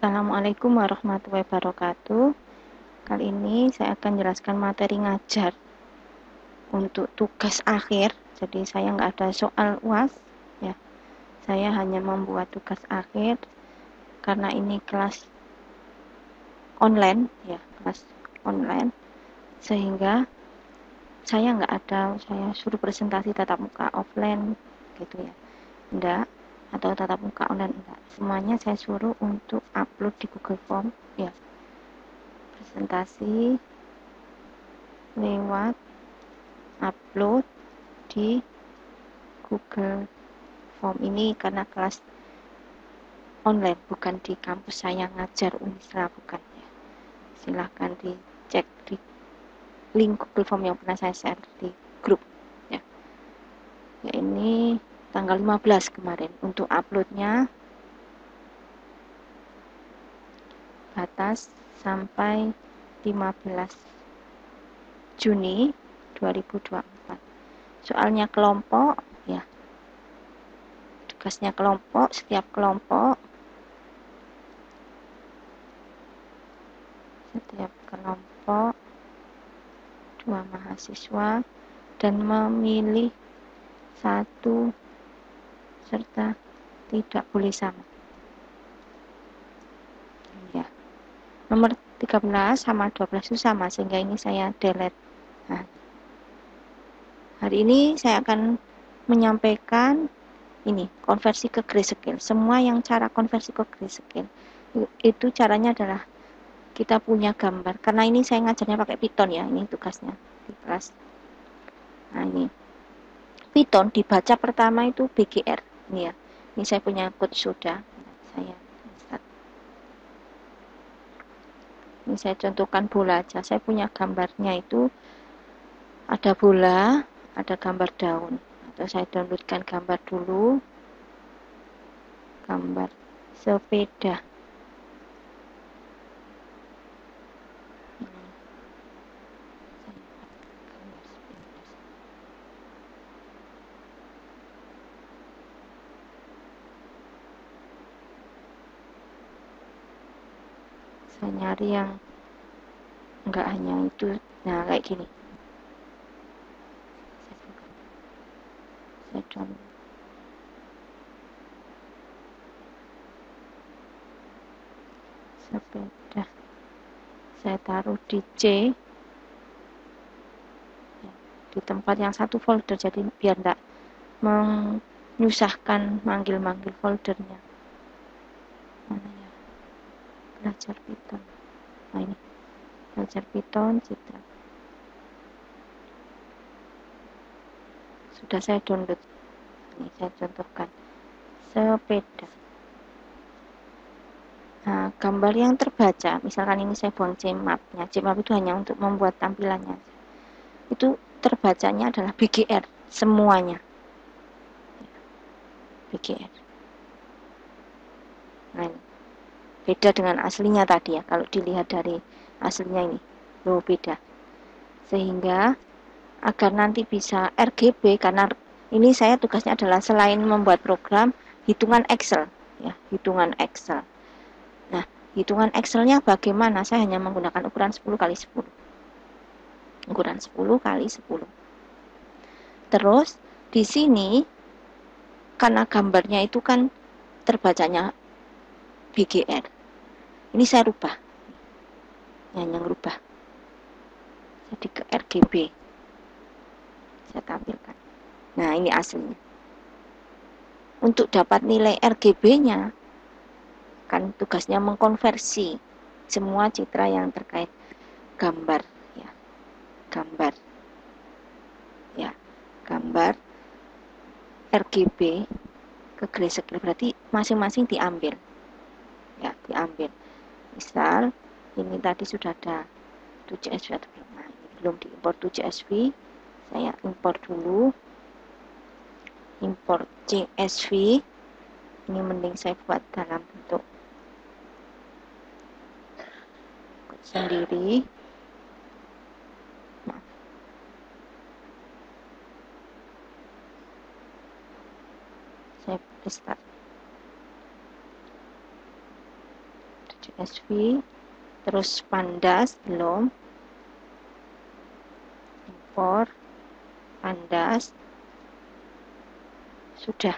Assalamualaikum warahmatullahi wabarakatuh. Kali ini saya akan jelaskan materi ngajar untuk tugas akhir. Jadi saya nggak ada soal UAS, ya. Saya hanya membuat tugas akhir karena ini kelas online, ya, kelas online. Sehingga saya nggak ada, saya suruh presentasi tatap muka offline, gitu ya. Enggak, atau tatap muka online enggak. Semuanya saya suruh untuk upload di Google Form, ya. Presentasi lewat upload di Google Form ini karena kelas online, bukan di kampus saya ngajar Unisra, bukan ya. Silahkan dicek di link Google Form yang pernah saya share di grup ya. Ya, ini tanggal 15 kemarin. Untuk uploadnya batas sampai 15 Juni 2024. Soalnya kelompok, ya, tugasnya kelompok. Setiap kelompok dua mahasiswa dan memilih satu serta tidak boleh sama, ya. Nomor 13 sama 12 itu sama, sehingga ini saya delete. Nah, hari ini saya akan menyampaikan ini konversi ke grayscale. Semua yang cara konversi ke grayscale itu caranya adalah kita punya gambar. Karena ini saya ngajarnya pakai Python, ya. Ini tugasnya di kelas. Nah, ini Python dibaca pertama itu BGR. Ini ya. Ini saya punya code sudah. Saya start. Ini saya contohkan bola aja. Saya punya gambarnya itu ada bola, ada gambar daun. Atau saya downloadkan gambar dulu. Gambar sepeda. Saya nyari yang enggak hanya itu. Nah, kayak gini. Saya download. Sepeda. Saya taruh di C, di tempat yang satu folder, jadi biar enggak menyusahkan manggil-manggil foldernya. Mana ya? Belajar Python. Nah, ini belajar Python citra. Sudah saya download. Ini saya contohkan sepeda. Nah, gambar yang terbaca, misalkan ini saya buang Cmap-nya. Cmap itu hanya untuk membuat tampilannya. Itu terbacanya adalah BGR semuanya. BGR. Nah, ini beda dengan aslinya tadi ya. Kalau dilihat dari aslinya ini, loh beda. Sehingga agar nanti bisa RGB, karena ini saya tugasnya adalah selain membuat program, hitungan Excel, ya, hitungan Excel. Nah, hitungan Excelnya bagaimana? Saya hanya menggunakan ukuran 10 kali 10. Ukuran 10 kali 10. Terus di sini karena gambarnya itu kan terbacanya BGR. Ini saya rubah. Hanya ngerubah. Jadi ke RGB. Saya tampilkan. Nah, ini aslinya. Untuk dapat nilai RGB-nya, kan tugasnya mengkonversi semua citra yang terkait gambar, ya. Gambar. Ya, gambar RGB ke grayscale, berarti masing-masing diambil. Ya, diambil. Misal ini tadi sudah ada 2CSV atau belum? Nah, ini belum diimpor 2CSV. Saya impor dulu. Import CSV. Ini mending saya buat dalam bentuk sendiri. Nah, saya start. CSV, terus pandas belum, import pandas, sudah.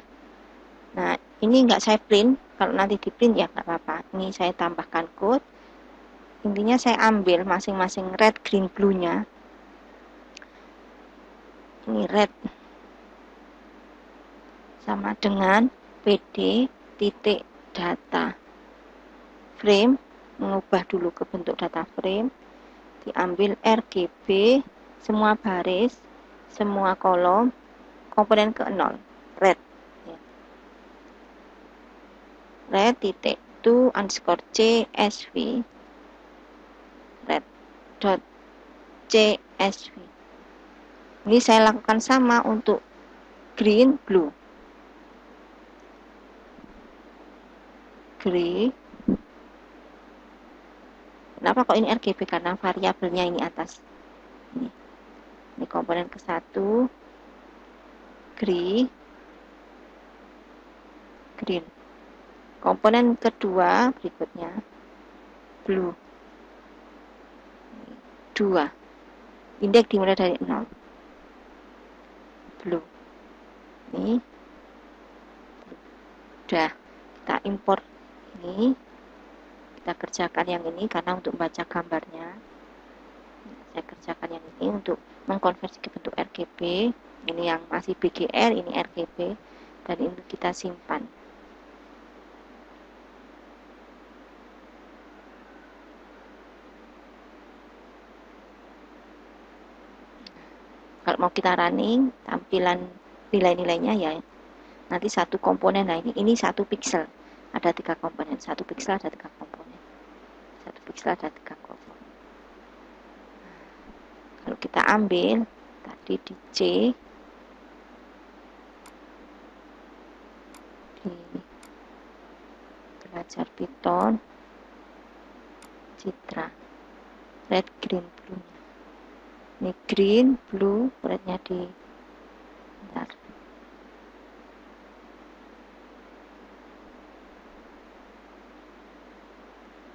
Nah, ini nggak saya print, kalau nanti di print ya nggak apa-apa. Ini saya tambahkan code. Intinya saya ambil masing-masing red, green, blue-nya. Ini red sama dengan PD titik data frame, mengubah dulu ke bentuk data frame, diambil RGB, semua baris, semua kolom, komponen ke 0, red. Red titik to underscore CSV, red dot CSV. Ini saya lakukan sama untuk green, blue. Green. Kenapa kok ini RGB? Karena variabelnya ini atas. Ini komponen ke-1, green. Komponen kedua berikutnya, blue. 2. Indeks dimulai dari 0. Blue. Ini. Udah. Kita import ini. Kita kerjakan yang ini karena untuk membaca gambarnya. Saya kerjakan yang ini untuk mengkonversi ke bentuk RGB. Ini yang masih BGR, ini RGB. Dan ini kita simpan. Kalau mau kita running, tampilan nilai-nilainya ya nanti satu komponen. Nah ini 1 pixel, ada 3 komponen. 1 pixel ada 3 komponen. 1 pixel ada 3 komponen. Kalau kita ambil tadi di C, di belajar Python, citra, red, green, blue. Ini green, blue, rednya di bentar.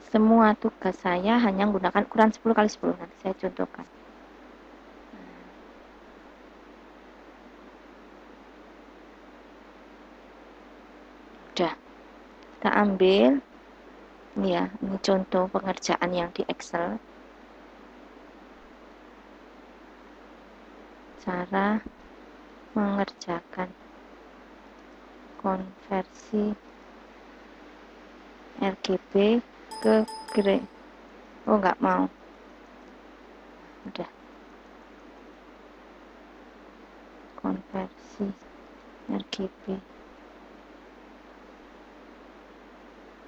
Semua tugas saya hanya menggunakan ukuran 10 kali 10. Nanti saya contohkan. Udah. Kita ambil. Ini ya, ini contoh pengerjaan yang di Excel. Cara mengerjakan konversi RGB ke gray. Oh, nggak mau. Udah. Konversi RGB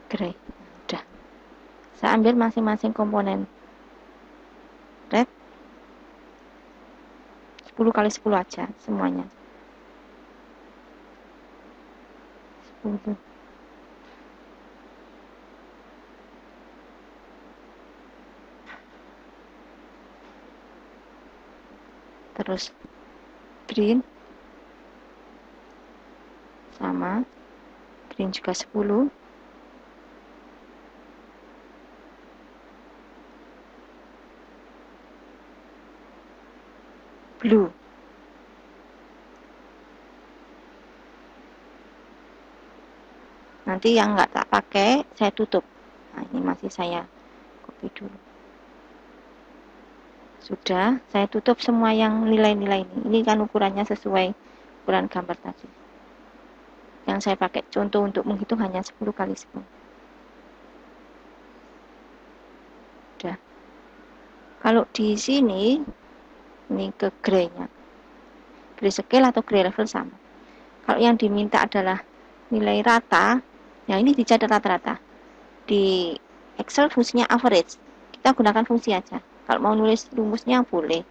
gray. Udah. Saya ambil masing-masing komponen red 10 kali 10 aja semuanya. 10. Terus green sama, green juga 10. Blue. Nanti yang nggak tak pakai saya tutup. Nah, ini masih saya copy dulu. Sudah, saya tutup semua yang nilai-nilai ini. Ini kan ukurannya sesuai ukuran gambar tadi. Yang saya pakai contoh untuk menghitung hanya 10 kali 10. Udah. Kalau di sini, ini ke gray-nya. Gray scale atau gray level sama. Kalau yang diminta adalah nilai rata, ya ini dicatat rata-rata. Di Excel fungsinya average. Kita gunakan fungsi aja. Kalau mau nulis rumusnya boleh,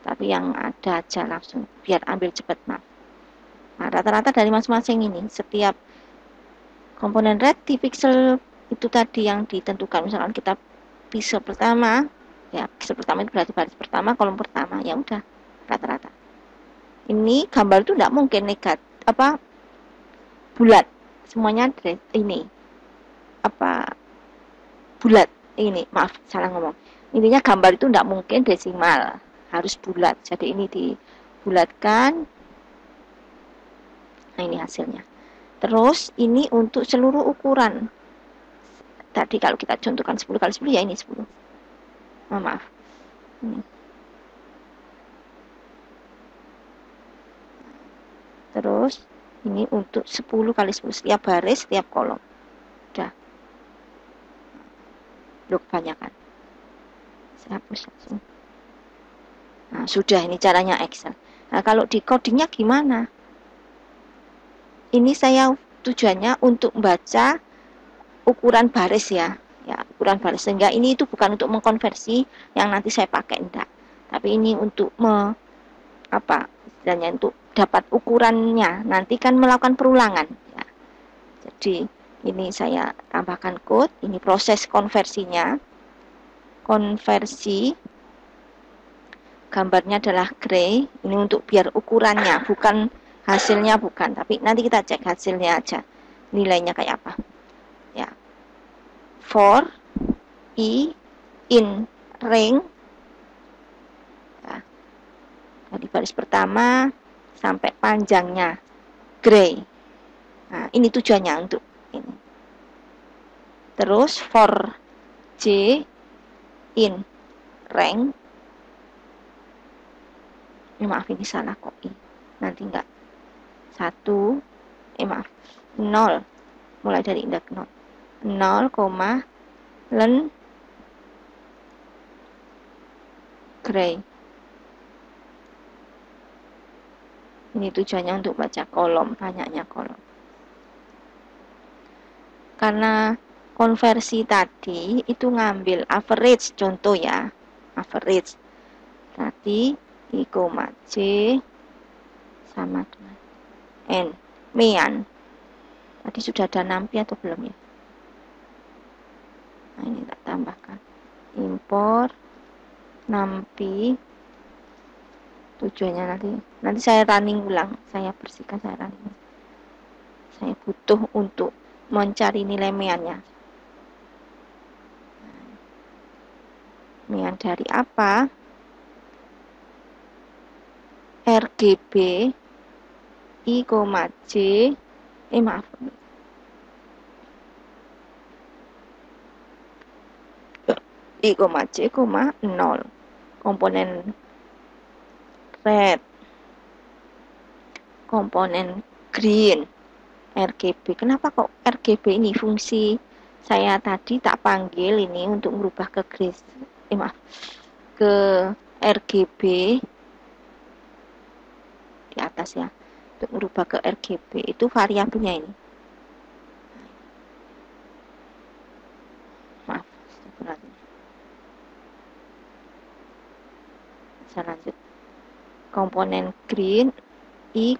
tapi yang ada aja langsung, biar ambil cepat. Nah, rata-rata dari masing-masing ini, setiap komponen red di pixel itu tadi yang ditentukan. Misalkan kita pixel pertama, ya pixel pertama itu berarti baris pertama, kolom pertama, ya udah rata-rata. Ini gambar itu tidak mungkin negatif, bulat, semuanya ini bulat. Ini maaf salah ngomong, intinya gambar itu tidak mungkin desimal, harus bulat. Jadi ini dibulatkan. Nah ini hasilnya. Terus ini untuk seluruh ukuran. Tadi kalau kita contohkan 10 kali 10 ya ini 10. Maaf. Ini. Terus ini untuk 10 kali 10 setiap baris, setiap kolom. Udah. Loh kebanyakan. Saya hapus langsung. Nah, sudah ini caranya Excel. Nah, kalau di codingnya gimana? Ini saya tujuannya untuk membaca ukuran baris ya. Ya, ukuran baris. Sehingga ini itu bukan untuk mengkonversi yang nanti saya pakai enggak. Tapi ini untuk istilahnya untuk dapat ukurannya. Nanti kan melakukan perulangan ya. Jadi ini saya tambahkan code, ini proses konversinya. Konversi gambarnya adalah gray, ini untuk biar ukurannya, bukan hasilnya bukan, tapi nanti kita cek hasilnya aja, nilainya kayak apa. Ya. For I in ring. Ya. Dari baris pertama sampai panjangnya gray. Nah, ini tujuannya untuk ini. Terus for J in rank. Maaf ini salah kok I. Nanti enggak. 1 maaf 0. Mulai dari indeks 0. 0, len gray. Ini tujuannya untuk baca kolom, banyaknya kolom. Karena konversi tadi itu ngambil average, contoh ya, average. Tadi I, J sama dengan N. Mean. Tadi sudah ada nampi atau belum ya? Nah ini tak tambahkan. Import nampi. Tujuannya nanti saya running ulang. Saya bersihkan, saya running. Saya butuh untuk mencari nilai meannya. Mean dari apa? RGB I, J maaf I, J, 0 komponen red, komponen green, RGB. Kenapa kok RGB ini fungsi saya tadi tak panggil ini untuk merubah ke gris, ke RGB di atas ya, untuk merubah ke RGB itu variabelnya ini. Maaf, saya lanjut. Komponen green I,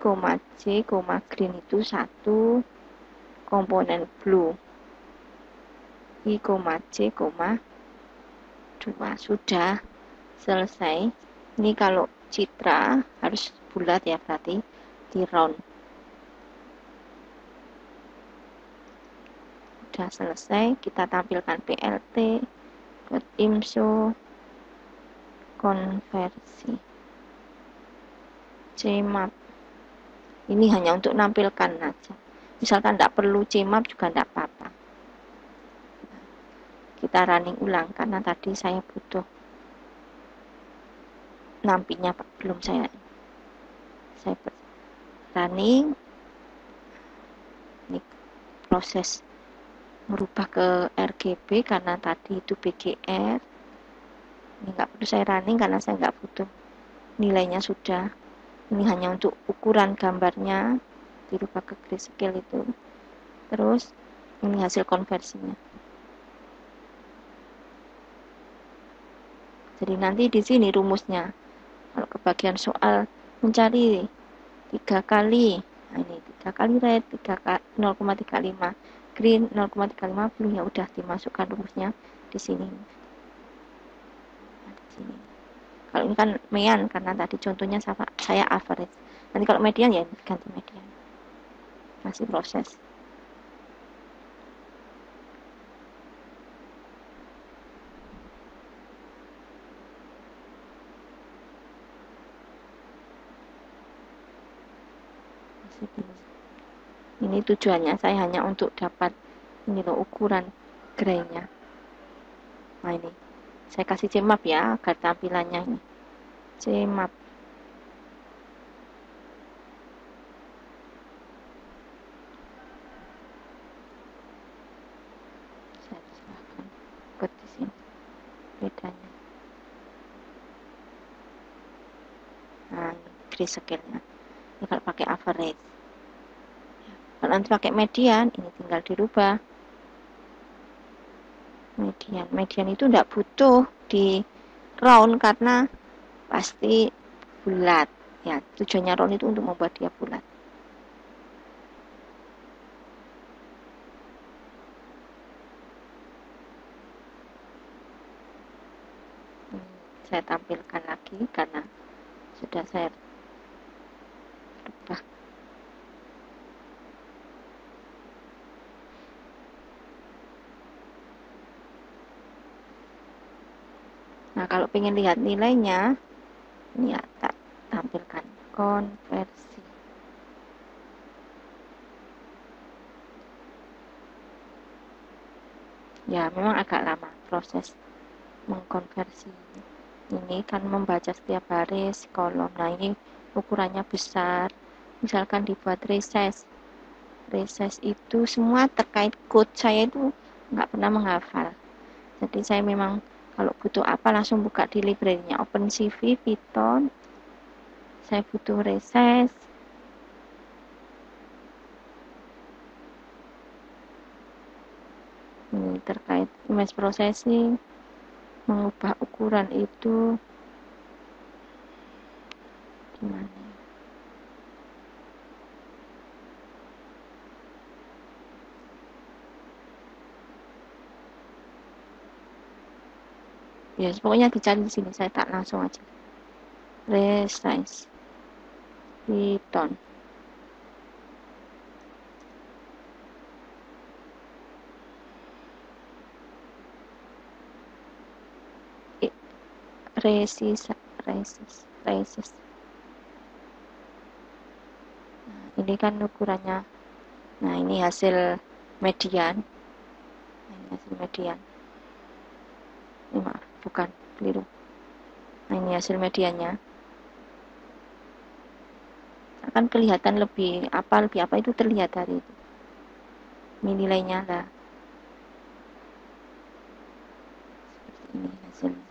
J, green itu 1, komponen blue I, J, 2. Sudah selesai. Ini kalau citra harus bulat ya, berarti di round. Sudah selesai, kita tampilkan PLT buat IMSO konversi CMap. Ini hanya untuk nampilkan aja. Misalkan tidak perlu CMap juga tidak apa-apa. Kita running ulang karena tadi saya butuh nampinya belum saya running. Ini proses merubah ke RGB karena tadi itu BGR. Ini nggak perlu saya running karena saya nggak butuh nilainya sudah. Ini hanya untuk ukuran gambarnya dirubah ke grayscale itu. Terus ini hasil konversinya. Jadi nanti di sini rumusnya. Kalau kebagian soal mencari 3 kali, nah ini 3 kali red, 0,35 green, 0,35 blue, ya udah dimasukkan rumusnya di sini. Nah, di sini. Kalau ini kan mean karena tadi contohnya saya average. Nanti kalau median ya ganti median. Masih proses. segini. Ini tujuannya saya hanya untuk dapat ini loh ukuran grainya. Nah ini saya kasih cmap ya agar tampilannya ini cmap. Saya silahkan ikut di sini bedanya. Nah ini grayscale-nya. Ini kalau pakai average. Kalau nanti pakai median, ini tinggal dirubah. Median itu tidak butuh di round karena pasti bulat. Ya, tujuannya round itu untuk membuat dia bulat. Saya tampilkan lagi karena sudah saya rubah. Nah, kalau ingin lihat nilainya, ini ya tak tampilkan konversi. Ya, memang agak lama proses mengkonversi. Ini kan membaca setiap baris kolom. Nah, ini ukurannya besar. Misalkan dibuat resize. Resize itu semua terkait code saya itu nggak pernah menghafal. Jadi saya memang kalau butuh apa langsung buka di library-nya OpenCV, Python. Saya butuh resize. Ini terkait image processing, mengubah ukuran itu gimana? Ya, pokoknya dicari di sini, saya tak langsung aja. Resize Python. Resize. Nah, ini kan ukurannya. Nah, ini hasil median. Nah, ini hasil median. Ini maaf, bukan, keliru. Nah, ini hasil mediannya. Akan kelihatan lebih apa itu terlihat dari itu. Ini nilainya lah. Seperti ini hasilnya.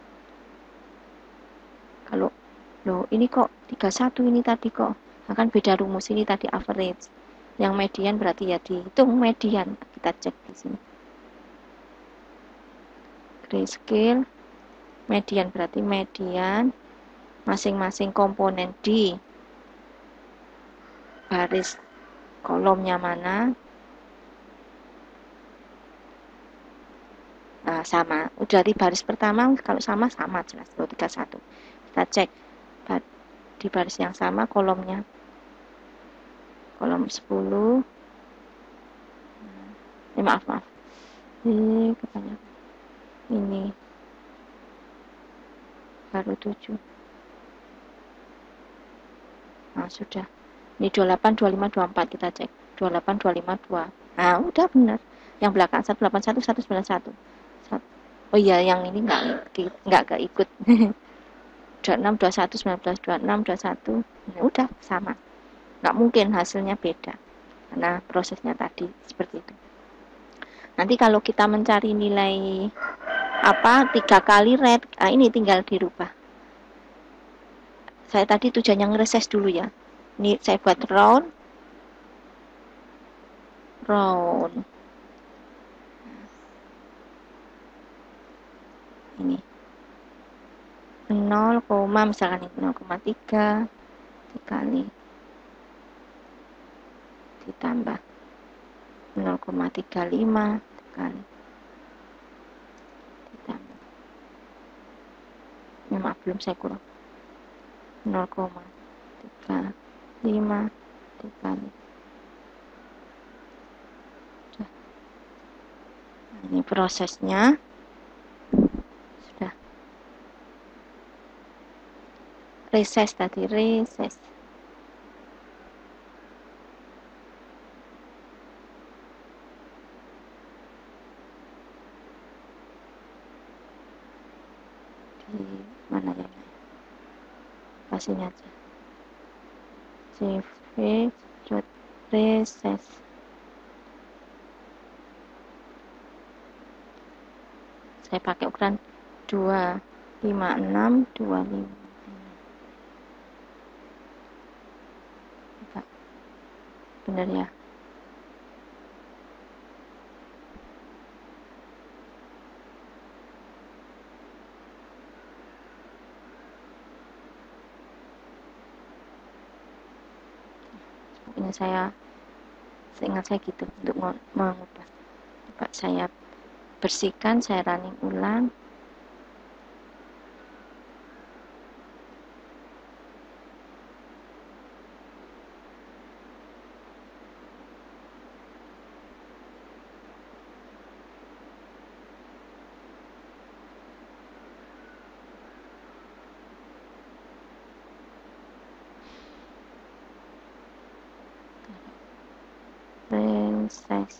Kalau loh ini kok 31 ini tadi kok akan beda rumus, ini tadi average. Yang median berarti ya dihitung median. Kita cek di sini. Grayscale median berarti median masing-masing komponen di baris kolomnya mana. Nah, sama. Udah di baris pertama kalau sama jelas 31. Kita cek di baris yang sama kolomnya. Kolom 10. Maaf. Ini kebanyakan. Ini baru 7. Nah, sudah. Ini 28, 25, 24 kita cek. 28, 25, 2. Nah, udah benar. Yang belakang 181, 191. Oh iya, yang ini enggak keikut. 26, 21, 19, 26, 21. Nah, udah sama. Enggak mungkin hasilnya beda. Karena prosesnya tadi seperti itu. Nanti kalau kita mencari nilai 3 kali red, ini tinggal dirubah. Saya tadi tujuannya ngereses dulu ya. Ini saya buat round. Ini 0, misalkan ini 0,3 dikali ditambah 0,35 dikali ditambah. Ini maaf belum saya kurang. 0,35 dikali. Nah, ini prosesnya sudah. Resize tadi, resize. di mana ya, kasih aja cv reses. Saya pakai ukuran 25625. Bener ya? Ini saya seingat saya gitu untuk mengubah. Coba saya bersihkan, saya running ulang. Resize.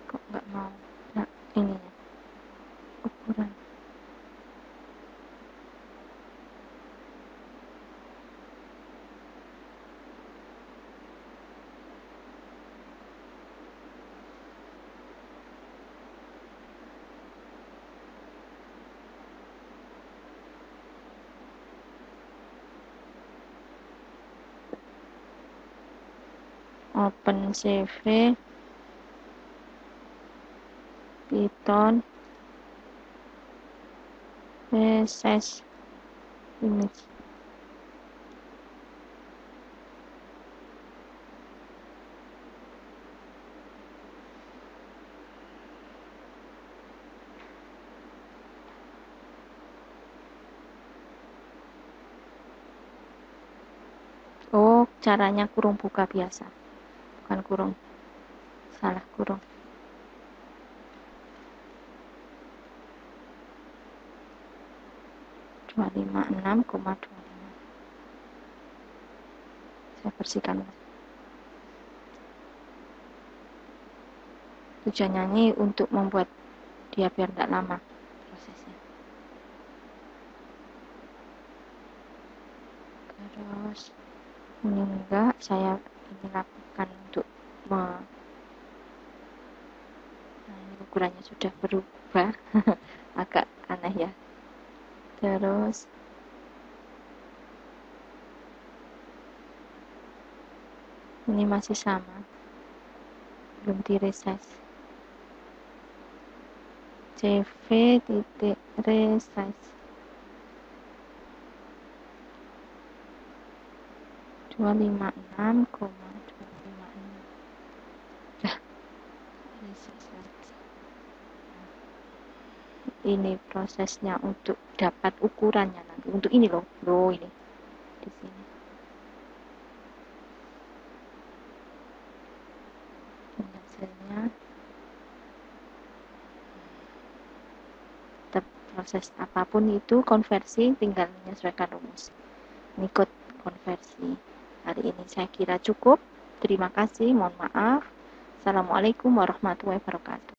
Kok nggak mau? Nah, ini ya, ukuran. Open CV, Python, resize image. Oh, caranya kurung buka biasa, bukan kurung, salah kurung. Dua lima enam koma 25. Saya bersihkan. Tujuannya ini untuk membuat dia biar tidak lama prosesnya. Terus ini enggak, saya ini lakukan untuk nah, ini ukurannya sudah berubah. Agak aneh ya. Terus ini masih sama, belum di resize. cv titik resize 256,256. Nah, resize lagi. Ini prosesnya untuk dapat ukurannya nanti. Untuk ini loh ini di sini. Ini hasilnya. Tetap proses apapun itu konversi, tinggal menyesuaikan rumus. Ini kode konversi. Hari ini saya kira cukup. Terima kasih, mohon maaf. Assalamualaikum warahmatullahi wabarakatuh.